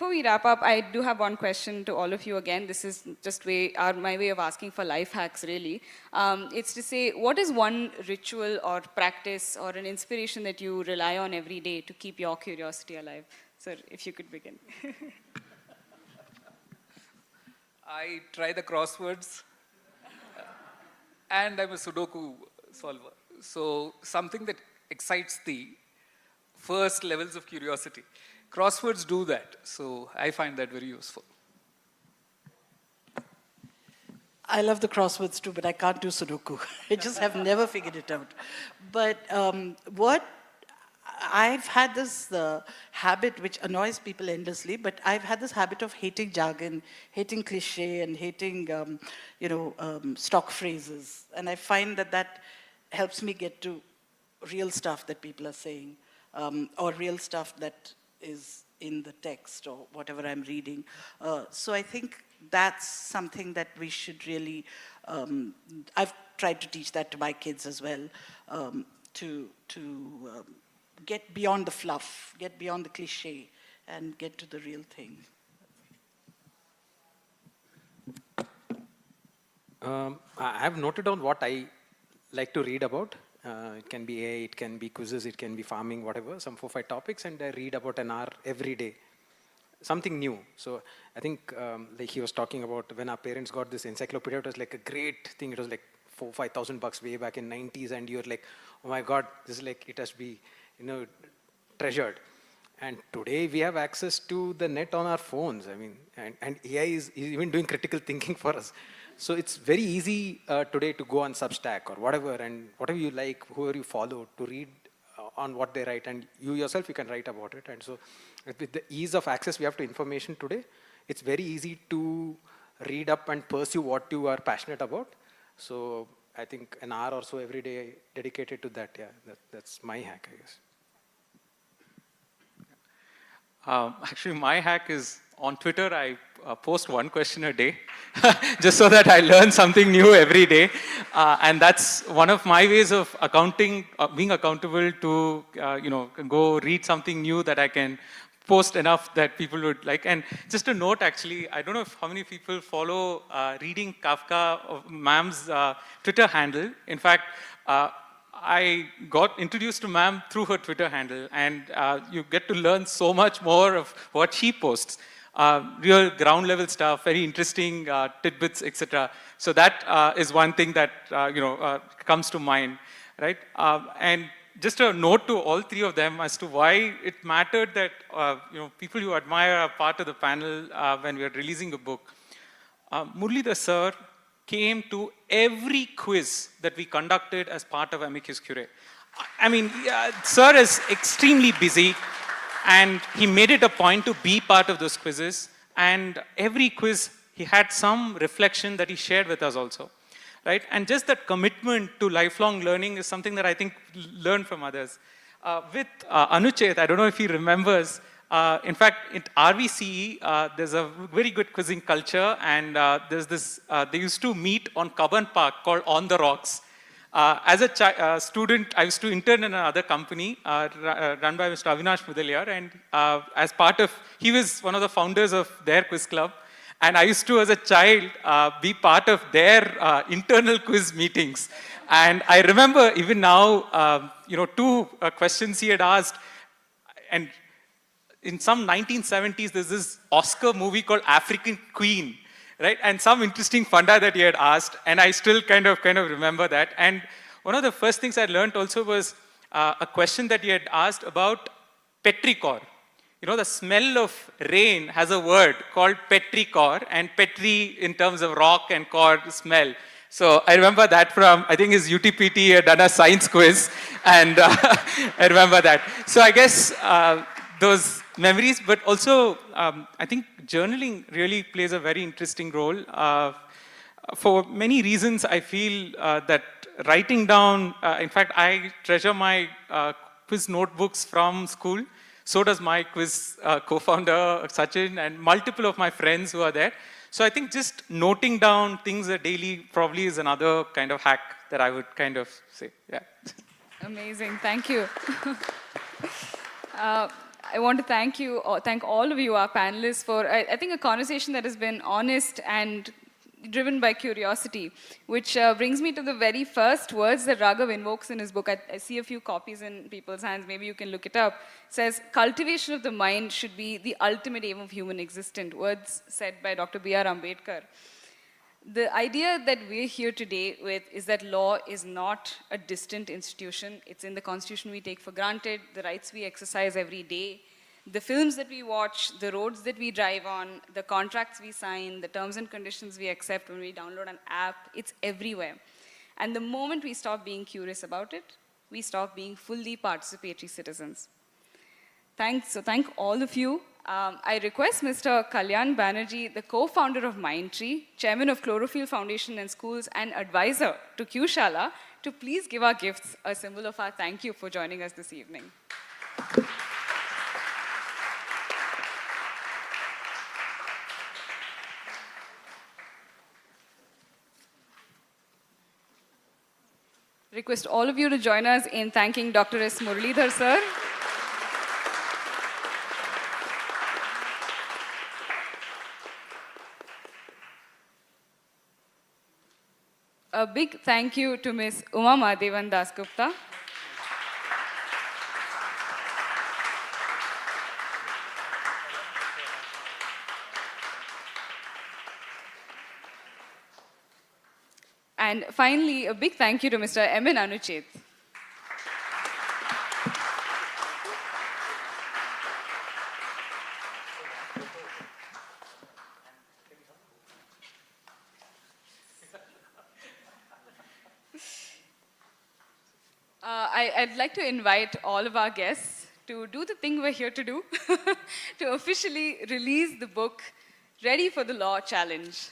we wrap up, I do have one question to all of you again. This is just my way of asking for life hacks, really. It's to say, what is one ritual or practice or an inspiration that you rely on every day to keep your curiosity alive? Sir, if you could begin. I try the crosswords, and I'm a Sudoku solver. So something that excites the first levels of curiosity. Crosswords do that, so I find that very useful. I love the crosswords too, but I can't do Sudoku. I just have never figured it out. But I've had this habit which annoys people endlessly, but I've had this habit of hating jargon, hating cliche, and hating, stock phrases. And I find that helps me get to real stuff that people are saying, or real stuff that is in the text or whatever I'm reading. So I think that's something that we should really, I've tried to teach that to my kids as well, to get beyond the fluff, get beyond the cliche, and get to the real thing. I have noted down what I like to read about. It can be AI, it can be quizzes, it can be farming, whatever, some 4-5 topics, and I read about an hour every day. Something new. So I think like he was talking about when our parents got this encyclopedia, it was like a great thing. It was like $4,000-5,000 way back in 90s, and you're like, oh my God, this is like, it has to be, treasured. And today we have access to the net on our phones. I mean, and AI is even doing critical thinking for us. So it's very easy today to go on Substack or whatever, and whatever you like, whoever you follow, to read on what they write, and you yourself, you can write about it. And so with the ease of access we have to information today, it's very easy to read up and pursue what you are passionate about. So I think an hour or so every day dedicated to that, yeah, that's my hack, I guess. Actually, my hack is on Twitter. I post one question a day, just so that I learn something new every day. And that's one of my ways of being accountable to, go read something new that I can post enough that people would like. And just a note, actually, I don't know how many people follow Reading Kafka, ma'am's Twitter handle. In fact, I got introduced to ma'am through her Twitter handle, and you get to learn so much more of what she posts. Real ground level stuff, very interesting tidbits, etc. So that is one thing that comes to mind. right? And just a note to all three of them as to why it mattered that people you admire are part of the panel when we are releasing a book. Muralidhar sir came to every quiz that we conducted as part of Amicus Curiae. I mean, sir is extremely busy, and he made it a point to be part of those quizzes. And every quiz, he had some reflection that he shared with us also. Right? And just that commitment to lifelong learning is something that I think learned from others. With Anuchet, I don't know if he remembers, in fact, at RVCE, there's a very good quizzing culture, and there's this, they used to meet on Kaban Park called On the Rocks. As a student, I used to intern in another company run by Mr. Avinash Mudaliar, and as part of, he was one of the founders of their quiz club. And I used to, as a child, be part of their internal quiz meetings. And I remember even now, two questions he had asked. And in some 1970s, there's this Oscar movie called African Queen, right? And some interesting funda that he had asked. And I still kind of remember that. And one of the first things I learned also was a question that he had asked about petrichor. You know, the smell of rain has a word called petrichor, and petri in terms of rock and core smell. So I remember that from, I think his UTPT had done a science quiz, and I remember that. So I guess those memories, but also I think journaling really plays a very interesting role. For many reasons, I feel that writing down, in fact, I treasure my quiz notebooks from school. So does my quiz co-founder, Sachin, and multiple of my friends who are there. So I think just noting down things daily probably is another kind of hack that I would kind of say. Yeah. Amazing. Thank you. I want to thank all of you, our panelists, for, I think, a conversation that has been honest and driven by curiosity, which brings me to the very first words that Raghav invokes in his book. I see a few copies in people's hands, maybe you can look it up. It says, cultivation of the mind should be the ultimate aim of human existence, words said by Dr. B.R. Ambedkar. The idea that we're here today with is that law is not a distant institution. It's in the Constitution we take for granted, the rights we exercise every day, the films that we watch, the roads that we drive on, the contracts we sign, the terms and conditions we accept when we download an app, it's everywhere. And the moment we stop being curious about it, we stop being fully participatory citizens. So thank all of you. I request Mr. Kalyan Banerjee, the co-founder of Mindtree, chairman of Chlorophyll Foundation and Schools, and advisor to Q-Shala, to please give our gifts, a symbol of our thank you for joining us this evening. Request all of you to join us in thanking Dr. S. Muralidhar sir. A big thank you to Ms. Uma Mahadevan Dasgupta. And finally, a big thank you to Mr. M.N. Anuchet. I'd like to invite all of our guests to do the thing we're here to do, to officially release the book, Ready for the Law Challenge.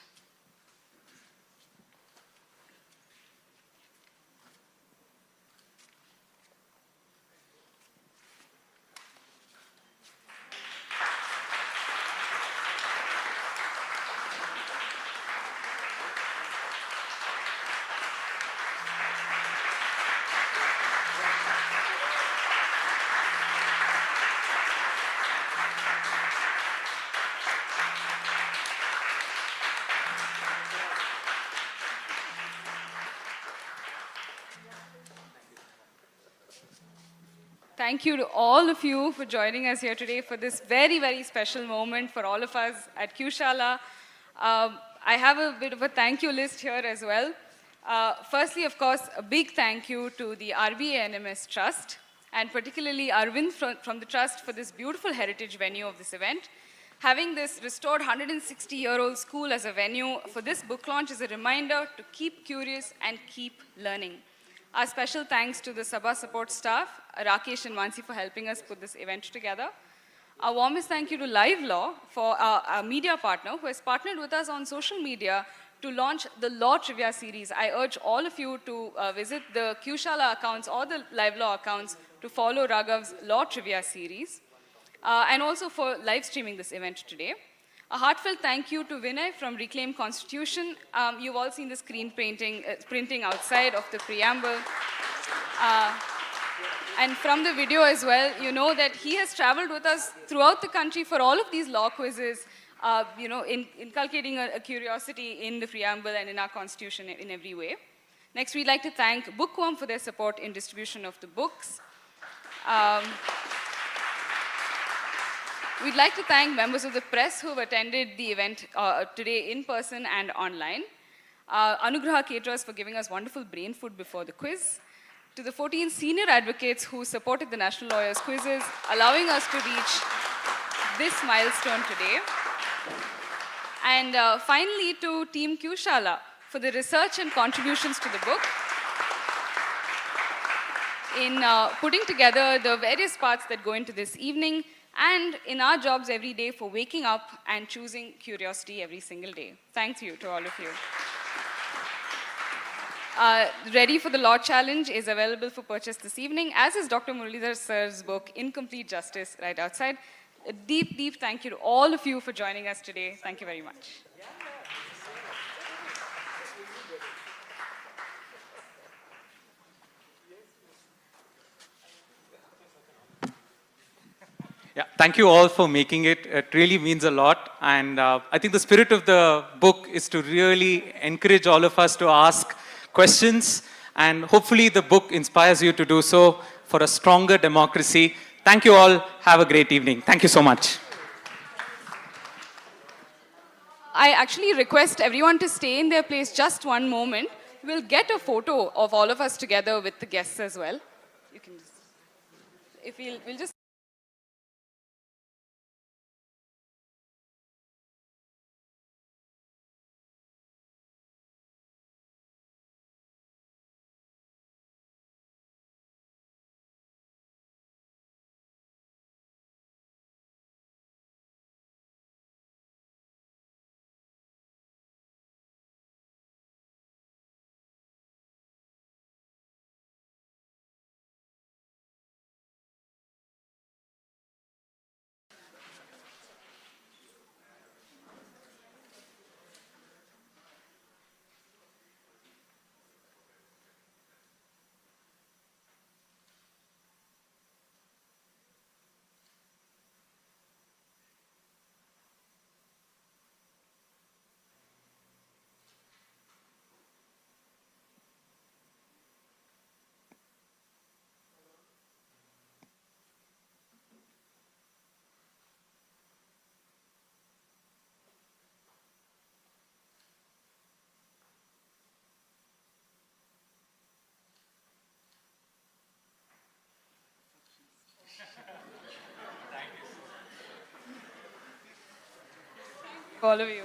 Thank you to all of you for joining us here today for this very, very special moment for all of us at Q-Shala. I have a bit of a thank you list here as well. Firstly, of course, a big thank you to the RBA NMS Trust, and particularly Arvind from the Trust for this beautiful heritage venue of this event. Having this restored 160-year-old school as a venue for this book launch is a reminder to keep curious and keep learning. Our special thanks to the Sabha support staff, Rakesh and Mansi, for helping us put this event together. Our warmest thank you to LiveLaw, for our media partner, who has partnered with us on social media to launch the Law Trivia series. I urge all of you to visit the Q-Shala accounts or the LiveLaw accounts to follow Raghav's Law Trivia series, and also for live streaming this event today. A heartfelt thank you to Vinay from Reclaim Constitution. You've all seen the screen printing outside of the preamble. And from the video as well, you know that he has traveled with us throughout the country for all of these law quizzes, inculcating a curiosity in the preamble and in our constitution in every way. Next, we'd like to thank Bookworm for their support in distribution of the books. We'd like to thank members of the press who have attended the event today in person and online. Anugraha Caterers for giving us wonderful brain food before the quiz. To the 14 senior advocates who supported the National Lawyers quizzes, allowing us to reach this milestone today. And finally, to Team Q-Shala for the research and contributions to the book in putting together the various parts that go into this evening, and in our jobs every day for waking up and choosing curiosity every single day. Thank you to all of you. Ready for the Law Challenge is available for purchase this evening, as is Dr. Muralidhar Sir's book, Incomplete Justice, right outside. A deep, deep thank you to all of you for joining us today. Thank you very much. Yeah, thank you all for making it. It really means a lot. And I think the spirit of the book is to really encourage all of us to ask questions. And hopefully the book inspires you to do so for a stronger democracy. Thank you all. Have a great evening. Thank you so much. I actually request everyone to stay in their place just one moment. We'll get a photo of all of us together with the guests as well. You can just, if we'll just. All of you.